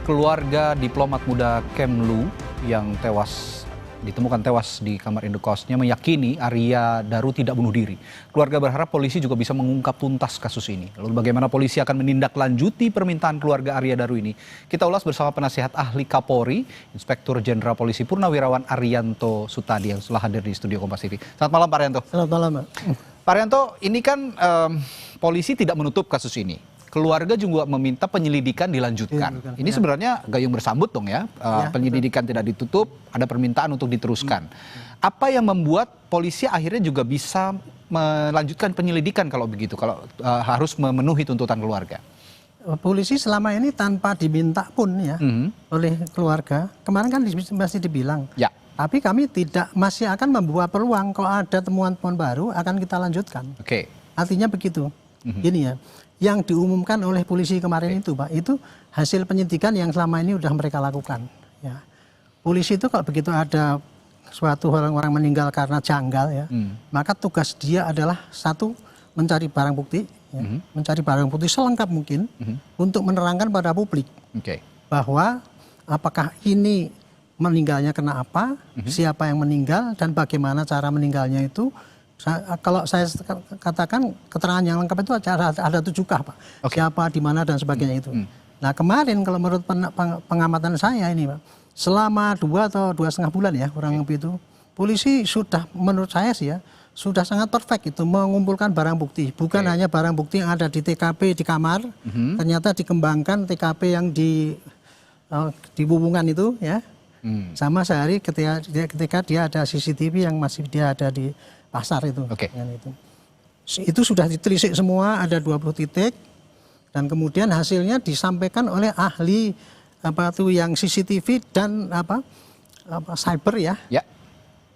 Keluarga diplomat muda Kemlu yang ditemukan tewas di kamar indekosnya meyakini Arya Daru tidak bunuh diri. Keluarga berharap polisi juga bisa mengungkap tuntas kasus ini. Lalu bagaimana polisi akan menindaklanjuti permintaan keluarga Arya Daru ini? Kita ulas bersama penasihat ahli Kapolri, Inspektur Jenderal Polisi Purnawirawan Arianto Sutadi yang telah hadir di studio Kompas TV. Selamat malam Pak Arianto. Selamat malam, Pak. Pak Arianto, ini kan polisi tidak menutup kasus ini. Keluarga juga meminta penyelidikan dilanjutkan. Ini sebenarnya gayung bersambut dong ya. Penyelidikan tidak ditutup, ada permintaan untuk diteruskan. Apa yang membuat polisi akhirnya juga bisa melanjutkan penyelidikan kalau begitu, kalau harus memenuhi tuntutan keluarga? Polisi selama ini tanpa diminta pun ya oleh keluarga. Kemarin kan masih dibilang. Ya. Tapi kami masih akan membuat peluang kalau ada temuan-temuan baru akan kita lanjutkan. Oke. Artinya begitu. Gini ya. Yang diumumkan oleh polisi kemarin itu Pak, itu hasil penyidikan yang selama ini sudah mereka lakukan. Ya. Polisi itu kalau begitu ada suatu orang meninggal karena janggal ya, maka tugas dia adalah satu, mencari barang bukti, ya, mencari barang bukti selengkap mungkin untuk menerangkan pada publik bahwa apakah ini meninggalnya kena apa, siapa yang meninggal, dan bagaimana cara meninggalnya itu. Kalau saya katakan keterangan yang lengkap itu ada 7 Pak. Siapa, di mana, dan sebagainya itu. Nah kemarin kalau menurut pengamatan saya ini Pak, selama 2 atau 2,5 bulan ya kurang lebih itu, polisi sudah menurut saya sih ya, sudah sangat perfect itu mengumpulkan barang bukti. Bukan hanya barang bukti yang ada di TKP di kamar, ternyata dikembangkan TKP yang di Bubungan itu ya. Sama sehari ketika dia ada CCTV yang masih dia ada di pasar itu. Itu sudah ditelisik semua, ada 20 titik, dan kemudian hasilnya disampaikan oleh ahli yang CCTV dan cyber ya.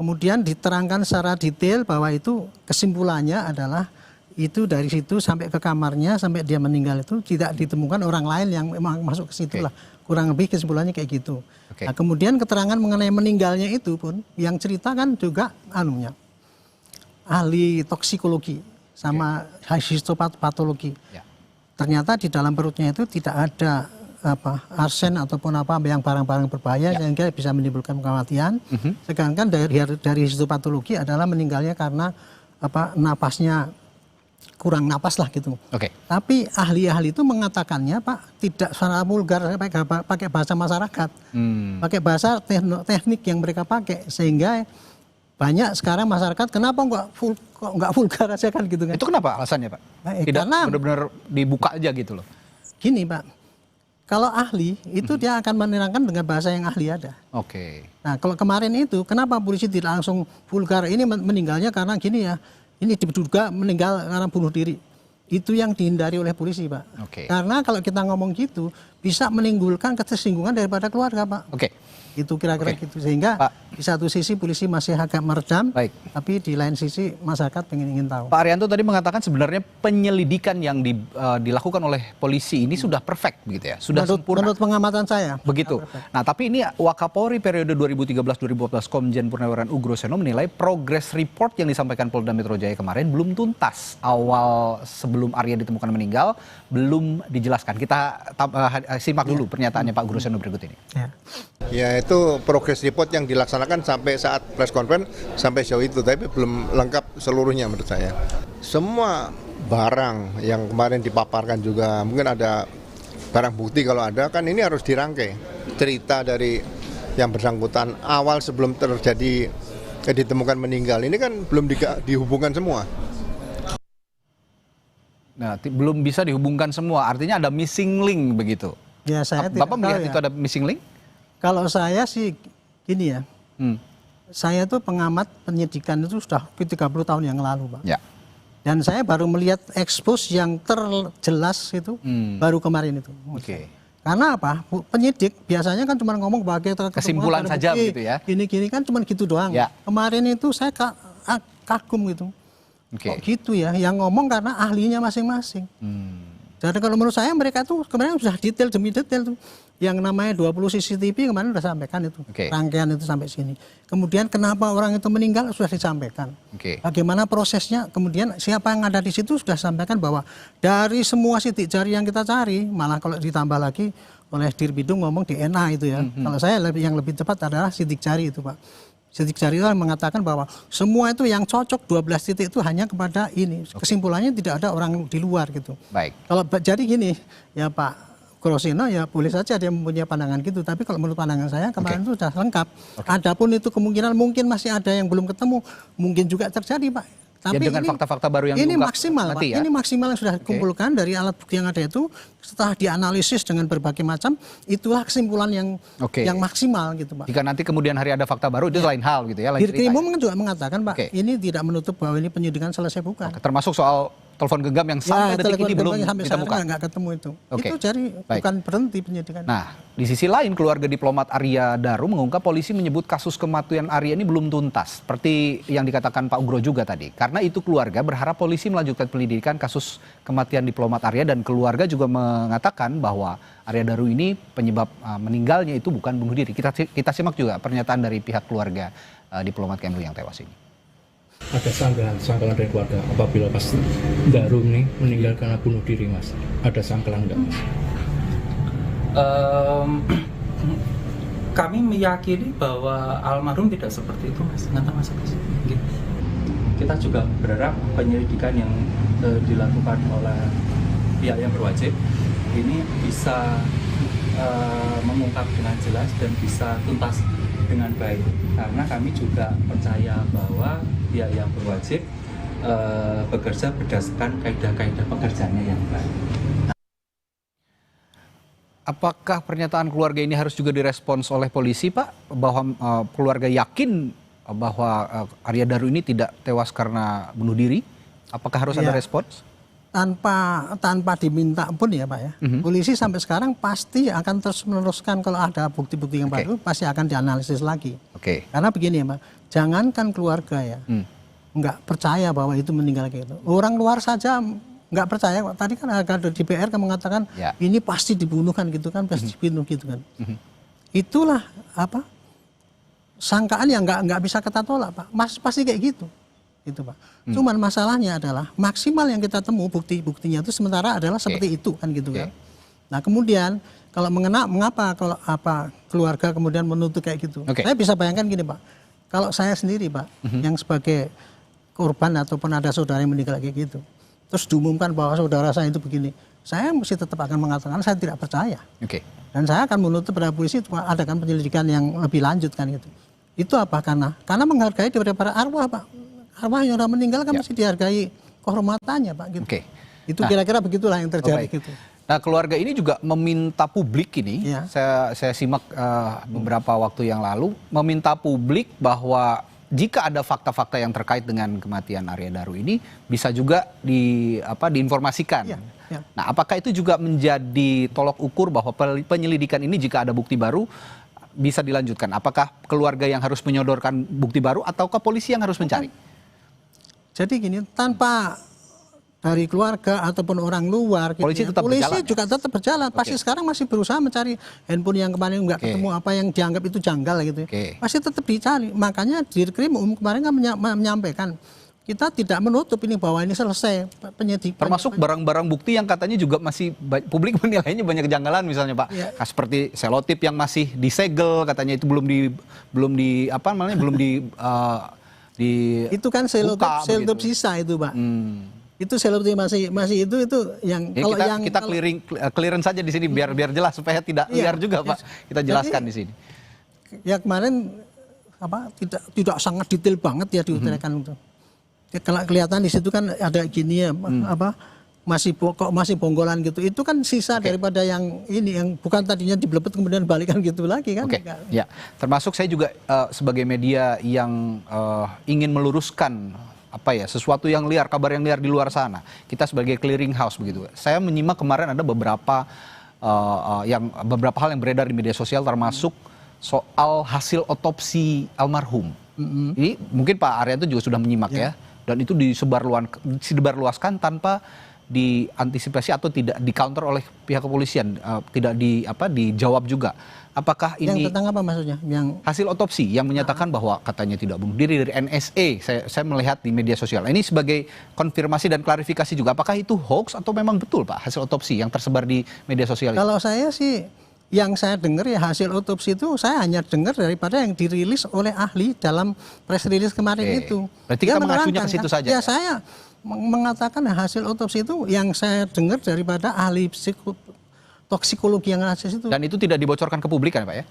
Kemudian diterangkan secara detail bahwa itu kesimpulannya adalah itu dari situ sampai ke kamarnya sampai dia meninggal itu tidak ditemukan orang lain yang memang masuk ke situ lah. Kurang lebih kesimpulannya kayak gitu. Nah, kemudian keterangan mengenai meninggalnya itu pun yang cerita kan juga ahli toksikologi sama histopatologi. Ternyata di dalam perutnya itu tidak ada arsen ataupun yang barang-barang berbahaya sehingga bisa menimbulkan kematian. Sedangkan dari histopatologi adalah meninggalnya karena napasnya kurang napas lah gitu. Tapi ahli-ahli itu mengatakannya Pak tidak secara vulgar, pakai bahasa masyarakat, pakai bahasa teknik yang mereka pakai, sehingga banyak sekarang masyarakat kenapa nggak vulgar aja kan gitu kan? Itu kenapa alasannya Pak? Tidak benar-benar dibuka aja gitu loh. Gini Pak, kalau ahli itu dia akan menerangkan dengan bahasa yang ahli ada. Nah kalau kemarin itu kenapa polisi tidak langsung vulgar, ini meninggalnya karena gini ya, ini diduga meninggal karena bunuh diri. Itu yang dihindari oleh polisi Pak. Karena kalau kita ngomong gitu bisa menimbulkan ketersinggungan daripada keluarga Pak. Itu kira-kira gitu, sehingga di satu sisi polisi masih agak meredam, tapi di lain sisi masyarakat ingin tahu. Pak Arianto tadi mengatakan sebenarnya penyelidikan yang dilakukan oleh polisi ini sudah perfect begitu ya, sudah sempurna. Menurut pengamatan saya. Begitu. Nah tapi ini Wakapolri periode 2013-2014 Komjen Purnawirawan Ugroseno menilai progress report yang disampaikan Polda Metro Jaya kemarin belum tuntas. Awal sebelum Arya ditemukan meninggal belum dijelaskan. Kita simak dulu pernyataannya Pak Ugroseno berikut ini. Ya itu progress report yang dilaksanakan sampai saat press conference sampai sejauh itu, tapi belum lengkap seluruhnya menurut saya. Semua barang yang kemarin dipaparkan juga, mungkin ada barang bukti kalau ada, kan ini harus dirangkai. Cerita dari yang bersangkutan awal sebelum terjadi ditemukan meninggal, ini kan belum dihubungkan semua. Nah, belum bisa dihubungkan semua, artinya ada missing link begitu. Ya, saya Bapak melihat itu ada missing link? Kalau saya sih gini ya, saya tuh pengamat penyidikan itu sudah 30 tahun yang lalu Pak. Dan saya baru melihat expose yang terjelas itu baru kemarin itu. Karena apa? Penyidik biasanya kan cuma ngomong bagai kesimpulan saja begitu ya. Gini-gini kan cuma gitu doang. Kemarin itu saya kagum gitu. Kok gitu ya? Yang ngomong karena ahlinya masing-masing. Jadi kalau menurut saya mereka tuh kemarin sudah detail demi detail tuh. Yang namanya 20 CCTV kemarin sudah sampaikan itu. Rangkaian itu sampai sini. Kemudian kenapa orang itu meninggal sudah disampaikan. Bagaimana prosesnya, kemudian siapa yang ada di situ sudah sampaikan bahwa dari semua titik jari yang kita cari, malah kalau ditambah lagi oleh Dirbidum ngomong DNA itu ya. Kalau saya yang lebih tepat adalah sidik jari itu Pak. Sidik jari itu mengatakan bahwa semua itu yang cocok 12 titik itu hanya kepada ini. Kesimpulannya tidak ada orang di luar gitu. Baik. Kalau jadi gini ya Pak Grosino ya boleh saja dia mempunyai pandangan gitu. Tapi kalau menurut pandangan saya kemarin itu sudah lengkap. Adapun itu kemungkinan mungkin masih ada yang belum ketemu. Mungkin juga terjadi Pak. Tapi dengan fakta-fakta baru yang ini diungkap maksimal Pak. ya? Ini maksimal yang sudah dikumpulkan dari alat bukti yang ada itu. Setelah dianalisis dengan berbagai macam, itulah kesimpulan yang maksimal gitu Pak. Jika nanti kemudian hari ada fakta baru itu lain hal gitu ya. Dirkrimum juga mengatakan Pak, ini tidak menutup bahwa ini penyidikan selesai bukan. Termasuk soal telepon genggam yang sampai detik ini belum ditemukan. Nggak ketemu itu. Itu jadi bukan berhenti penyidikan. Nah, di sisi lain keluarga diplomat Arya Daru mengungkap polisi menyebut kasus kematian Arya ini belum tuntas. Seperti yang dikatakan Pak Ugro juga tadi. Karena itu keluarga berharap polisi melanjutkan penyelidikan kasus kematian diplomat Arya dan keluarga juga mengatakan bahwa Arya Daru ini penyebab meninggalnya itu bukan bunuh diri. Kita simak juga pernyataan dari pihak keluarga diplomat Kemlu yang tewas ini. Ada sangkalan dari keluarga apabila pas Daru ini meninggal karena bunuh diri Mas, ada sangkalan nggak Mas? Kami meyakini bahwa almarhum tidak seperti itu Mas, nggak Mas. Gitu. Kita juga berharap penyelidikan yang dilakukan oleh pihak yang berwajib ini bisa mengungkap dengan jelas dan bisa tuntas dengan baik, karena kami juga percaya bahwa pihak yang berwajib bekerja berdasarkan kaidah-kaidah pekerjaannya yang baik. Apakah pernyataan keluarga ini harus juga direspons oleh polisi Pak? Bahwa keluarga yakin bahwa Arya Daru ini tidak tewas karena bunuh diri? Apakah harus ada respons? Tanpa diminta pun ya Pak ya. Polisi sampai sekarang pasti akan terus meneruskan kalau ada bukti-bukti yang baru pasti akan dianalisis lagi. Karena begini ya Pak, jangankan keluarga ya nggak percaya bahwa itu meninggal kayak gitu. Orang luar saja nggak percaya. Tadi kan ada DPR kan mengatakan ini pasti dibunuhkan gitu kan, pasti dibunuh gitu kan. Itulah apa sangkaan yang nggak bisa kita tolak Pak. Pasti kayak gitu. Gitu Pak. Cuman masalahnya adalah maksimal yang kita temu bukti-buktinya itu sementara adalah seperti itu kan gitu kan. Nah kemudian kalau mengapa kalau keluarga kemudian menuntut kayak gitu. Saya bisa bayangkan gini Pak. Kalau saya sendiri Pak yang sebagai korban ataupun ada saudara yang meninggal kayak gitu. Terus diumumkan bahwa saudara saya itu begini. Saya mesti tetap akan mengatakan saya tidak percaya. Dan saya akan menuntut pada polisi untuk adakan penyelidikan yang lebih lanjut kan gitu. Itu apa? Karena menghargai daripada para arwah Pak. Arwah yang sudah meninggal kan mesti dihargai kehormatannya Pak gitu. Itu kira-kira begitulah yang terjadi gitu. Nah keluarga ini juga meminta publik ini, saya simak beberapa waktu yang lalu, meminta publik bahwa jika ada fakta-fakta yang terkait dengan kematian Arya Daru ini bisa juga diinformasikan. Nah apakah itu juga menjadi tolok ukur bahwa penyelidikan ini jika ada bukti baru bisa dilanjutkan? Apakah keluarga yang harus menyodorkan bukti baru ataukah polisi yang harus mencari? Jadi gini, tanpa dari keluarga ataupun orang luar, polisi juga tetap berjalan. Pasti sekarang masih berusaha mencari handphone yang kemarin nggak ketemu, apa yang dianggap itu janggal gitu. Pasti tetap dicari. Makanya Dirkrimum kemarin kan menyampaikan kita tidak menutup ini bahwa ini selesai penyidikan. Termasuk barang-barang bukti yang katanya juga masih publik menilainya banyak kejanggalan misalnya Pak. Seperti selotip yang masih disegel katanya itu belum itu kan selotip sisa itu Pak. Itu selotip masih itu yang ya, kita clearance saja di sini biar jelas supaya tidak liar juga Pak. Kita jelaskan di sini. Ya kemarin tidak sangat detail banget ya diutarakan itu. Kalau kelihatan di situ kan ada gini ya masih bonggolan gitu. Itu kan sisa daripada yang ini yang bukan tadinya dibelebet kemudian balikan gitu lagi kan. Ya, termasuk saya juga sebagai media yang ingin meluruskan sesuatu yang liar, kabar yang liar di luar sana. Kita sebagai clearing house begitu. Saya menyimak kemarin ada beberapa hal yang beredar di media sosial termasuk soal hasil otopsi almarhum. Ini mungkin Pak Arianto juga sudah menyimak ya. Dan itu disebarluaskan tanpa diantisipasi atau tidak di-counter oleh pihak kepolisian, tidak dijawab juga. Apakah ini yang tentang apa maksudnya? Yang hasil otopsi yang menyatakan bahwa katanya tidak bunuh diri dari NSA. Saya melihat di media sosial. Ini sebagai konfirmasi dan klarifikasi juga. Apakah itu hoax atau memang betul Pak hasil otopsi yang tersebar di media sosial? Kalau saya sih yang saya dengar ya hasil otopsi itu saya hanya dengar daripada yang dirilis oleh ahli dalam press release kemarin itu. Berarti kita mengacunya ke situ saja. Ya, saya mengatakan hasil otopsi itu yang saya dengar daripada ahli toksikologi yang ada situ. Dan itu tidak dibocorkan ke publik kan Pak ya?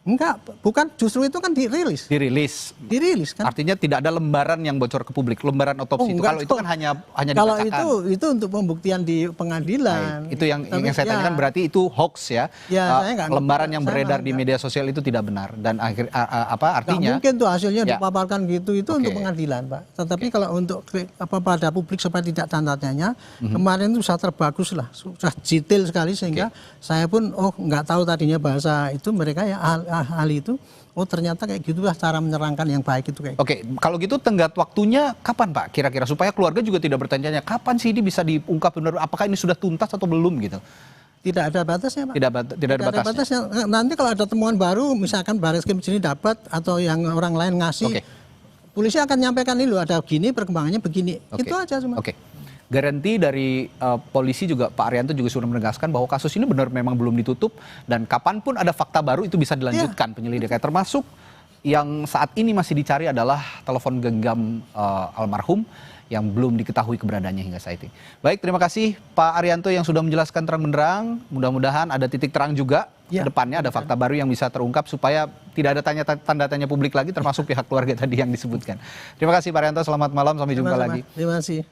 Enggak, bukan, justru itu kan dirilis. Dirilis kan. Artinya tidak ada lembaran yang bocor ke publik, lembaran otopsi itu. Kalau itu kan hanya kalau dikatakan. itu untuk pembuktian di pengadilan. Baik. Itu yang saya tanyakan berarti itu hoax ya. Lembaran yang beredar di media sosial itu tidak benar dan artinya nggak mungkin tuh hasilnya dipaparkan gitu itu untuk pengadilan, Pak. Tetapi kalau untuk pada publik supaya tidak tanda tanya, kemarin itu sudah terbagus lah, sudah detail sekali sehingga saya pun nggak tahu tadinya bahasa itu mereka ya ahli itu, ternyata kayak gitulah cara menyerangkan yang baik itu kayak gitu. Oke, kalau gitu tenggat waktunya kapan Pak kira-kira supaya keluarga juga tidak bertanya-tanya kapan sih ini bisa diungkap benar, apakah ini sudah tuntas atau belum gitu? Tidak ada batasnya Pak. Tidak ada batasnya. Nanti kalau ada temuan baru misalkan Barreskrim sini dapat atau yang orang lain ngasih, polisi akan nyampaikan ini loh ada gini perkembangannya begini. Itu aja cuma. Garansi dari polisi juga Pak Arianto juga sudah menegaskan bahwa kasus ini benar memang belum ditutup dan kapanpun ada fakta baru itu bisa dilanjutkan penyelidikan, termasuk yang saat ini masih dicari adalah telepon genggam almarhum yang belum diketahui keberadaannya hingga saat ini. Baik, terima kasih Pak Arianto yang sudah menjelaskan terang benderang. Mudah-mudahan ada titik terang juga ke depannya, ada fakta baru yang bisa terungkap supaya tidak ada tanda tanya publik lagi termasuk pihak keluarga tadi yang disebutkan. Terima kasih Pak Arianto, selamat malam, sampai jumpa lagi. Terima kasih.